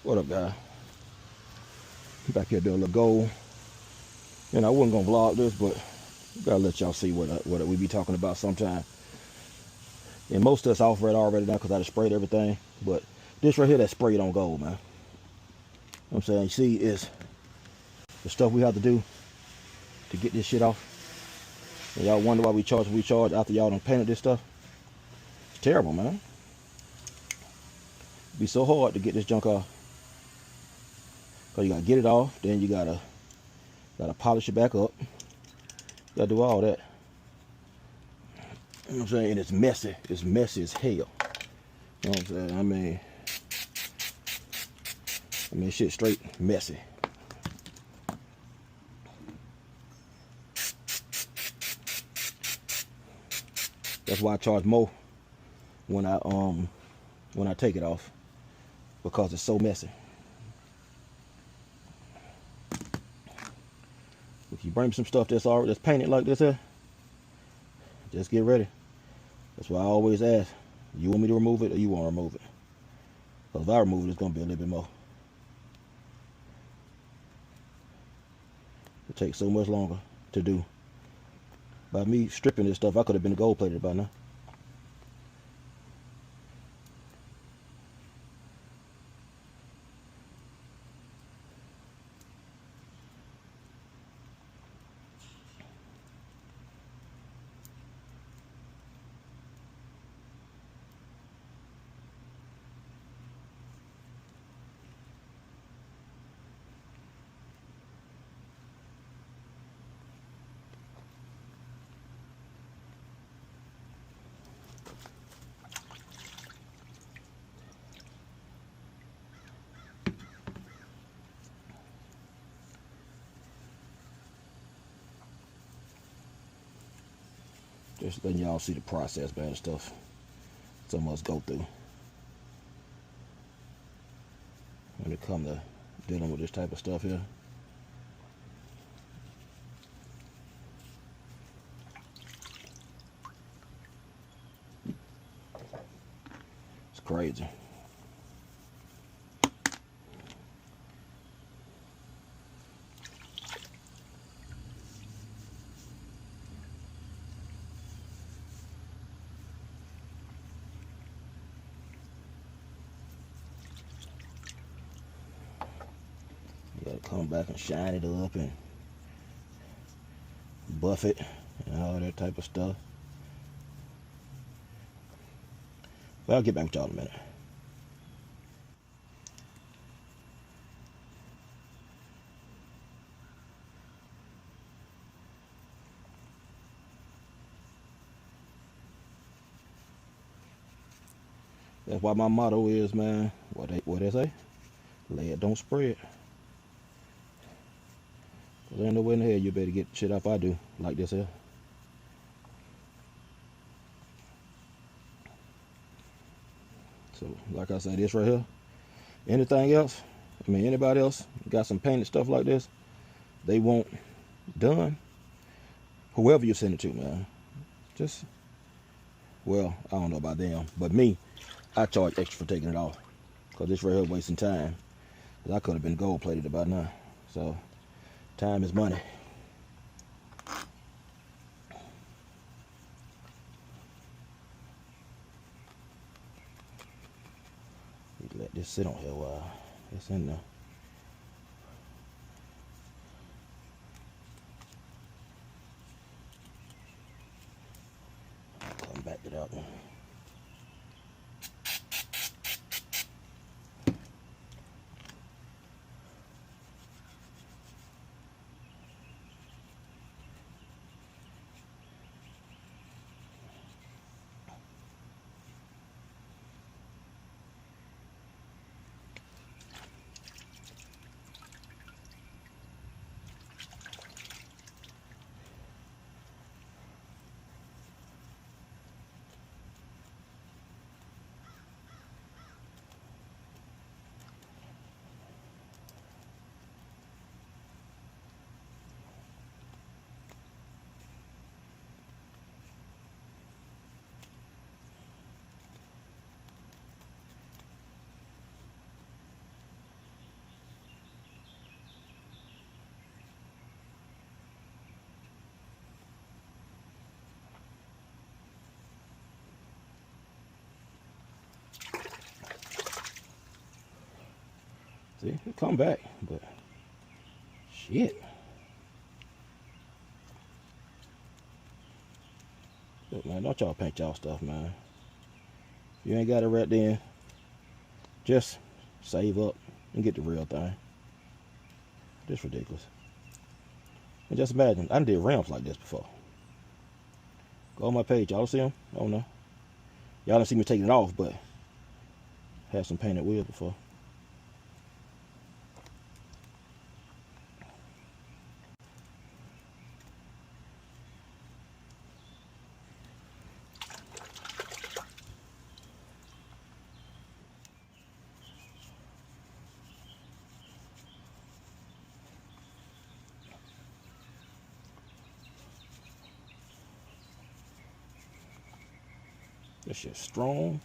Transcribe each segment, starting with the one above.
What up, guys? Back here doing a little goal. And I wasn't gonna vlog this, but gotta let y'all see what we be talking about sometime. And most of us off red already now because I just sprayed everything. But this right here, that sprayed on gold, man. You know what I'm saying? You see, it's the stuff we have to do to get this shit off. And y'all wonder why we charge after y'all done painted this stuff. It's terrible, man. It'd be so hard to get this junk off. Cause you gotta get it off, then you gotta polish it back up. You gotta do all that. You know what I'm saying? And it's messy. It's messy as hell. You know what I'm saying? I mean shit straight messy. That's why I charge more when I take it off. Because it's so messy. If you bring some stuff that's painted like this here, just get ready. That's why I always ask, you want me to remove it or you want to remove it? Because if I remove it, it's going to be a little bit more. It takes so much longer to do. By me stripping this stuff, I could have been gold plated by now. Just letting y'all see the process, man, stuff some of us go through when it comes to dealing with this type of stuff here. It's crazy. You gotta come back and shine it up and buff it and all that type of stuff. But I'll get back with y'all in a minute. That's why my motto is, man, what they say? Lay it, don't spread. There ain't no way in the hell you better get shit up I do like this here. So, like I said, this right here. Anything else? I mean, anybody else got some painted stuff like this they want done? Whoever you send it to, man. Just, well, I don't know about them, but me, I charge extra for taking it off. Because this right here wasting time. I could have been gold plated about now. So, time is money. Let this sit on here a while. It's in there. I'll come back to that one. See, it come back, but shit. Look, man, don't y'all paint y'all stuff, man. If you ain't got it right then, just save up and get the real thing. Just ridiculous. And just imagine, I did rims like this before. Go on my page, y'all see them? I don't know. Y'all didn't see me taking it off, but had some painted wheels before. This shit's strong.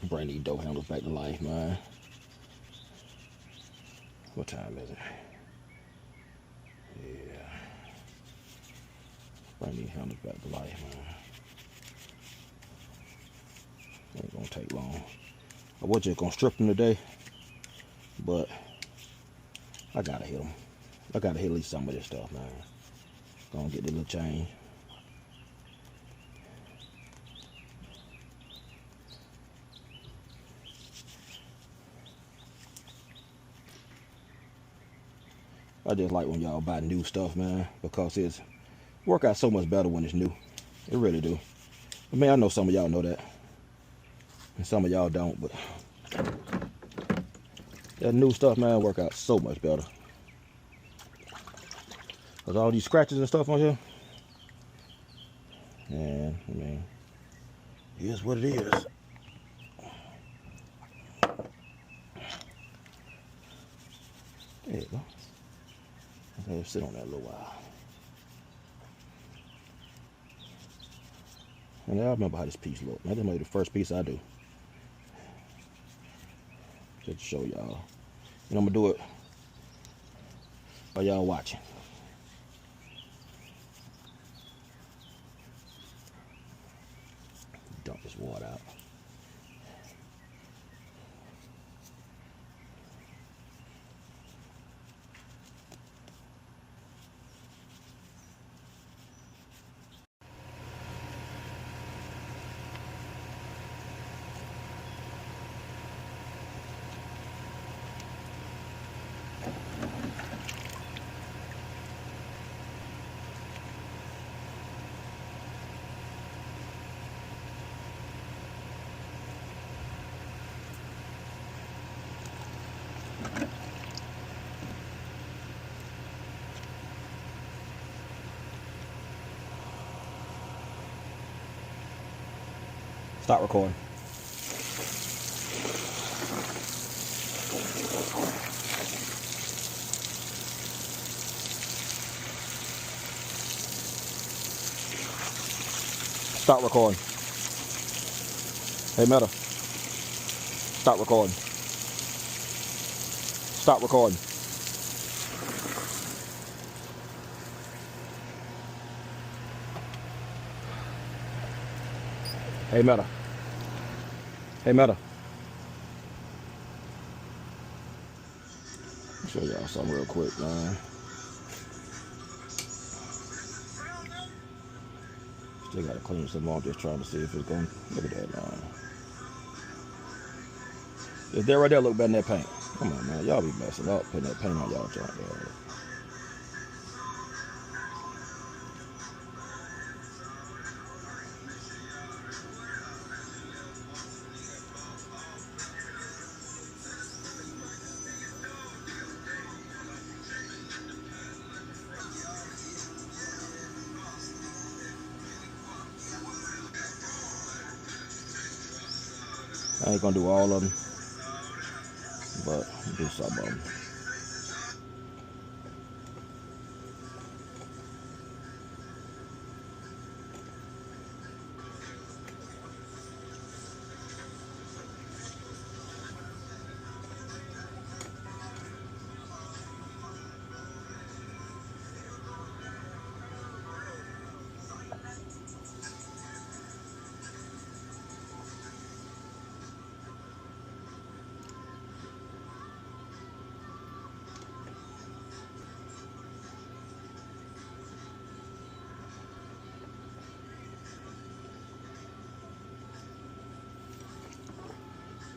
Bring these door handles back to life, man. What time is it? Yeah. Bring these handles back to life, man. Ain't gonna take long. I was just gonna strip them today, but I gotta hit them. I gotta hit at least some of this stuff, man. Gonna get the little change. I just like when y'all buy new stuff, man, because it's work out so much better when it's new. It really do. I mean, I know some of y'all know that, and some of y'all don't, but that new stuff, man, work out so much better. Cause all these scratches and stuff on here, and I mean, here's what it is. There you go. Let it sit on that a little while. And I remember how this piece looked. I just made the first piece I do. Just to show y'all. And I'm gonna do it while y'all watching. Dump this water out. Stop recording. Stop recording. Hey, Meta. Stop recording. Stop recording. Hey, Meta. Hey, Meta. I'll show y'all something real quick, man. It's They gotta clean some more. Just trying to see if it's going. Look at that line. Is that right there look better than that paint? Come on, man. Y'all be messing up putting that paint on y'all joint there. I ain't gonna do all of them, but I'll do some of them.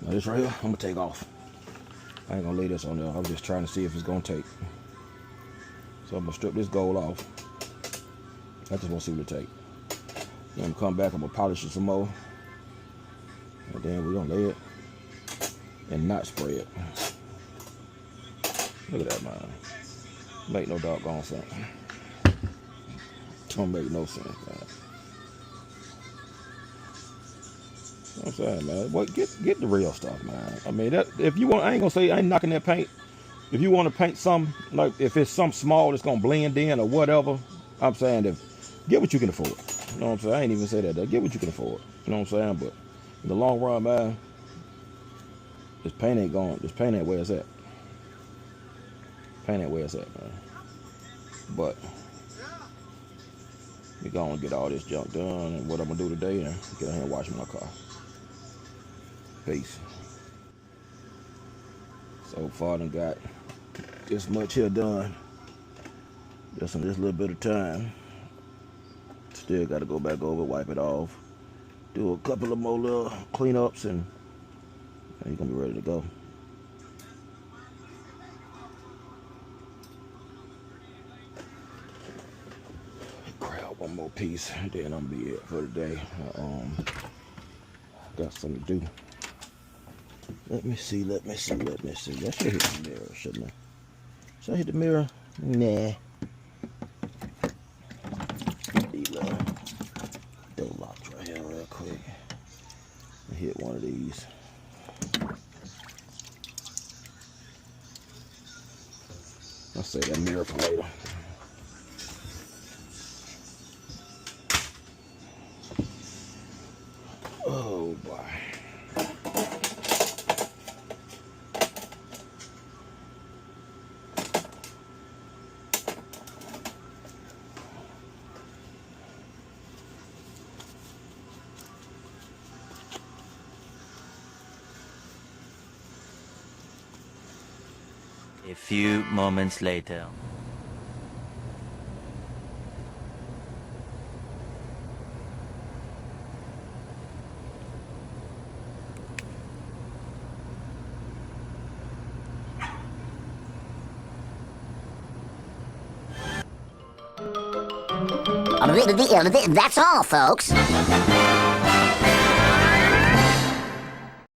Now this right here, I'm gonna take off. I ain't gonna lay this on there. I was just trying to see if it's gonna take. So I'm gonna strip this gold off. I just wanna see what it take. Then I'm gonna come back, I'm gonna polish it some more. And then we're gonna lay it and not spray it. Look at that, man. Make no doggone sense. Don't make no sense, man. You know what I'm saying, man? What get the real stuff, man. I mean, that if you want, I ain't gonna say I ain't knocking that paint. If you want to paint something, like if it's something small that's gonna blend in or whatever, I'm saying get what you can afford. You know what I'm saying? I ain't even say that. Get what you can afford. You know what I'm saying? But in the long run, man, this paint ain't going. This paint ain't where it's at. Paint ain't where it's at, man. But we gonna get all this junk done, and what I'm gonna do today, and get out here and wash my car. Peace. So far, I got this much here done. Just in this little bit of time. Still got to go back over, wipe it off, do a couple of more little cleanups, and you're gonna be ready to go. Grab one more piece, then I'm gonna be it for the day. Got something to do. Let me see. I should hit the mirror, shouldn't I? Should I hit the mirror? Nah. These little door locks right here real quick. Hit one of these. I'll save that mirror for later. Oh boy. A few moments later. That's all, folks.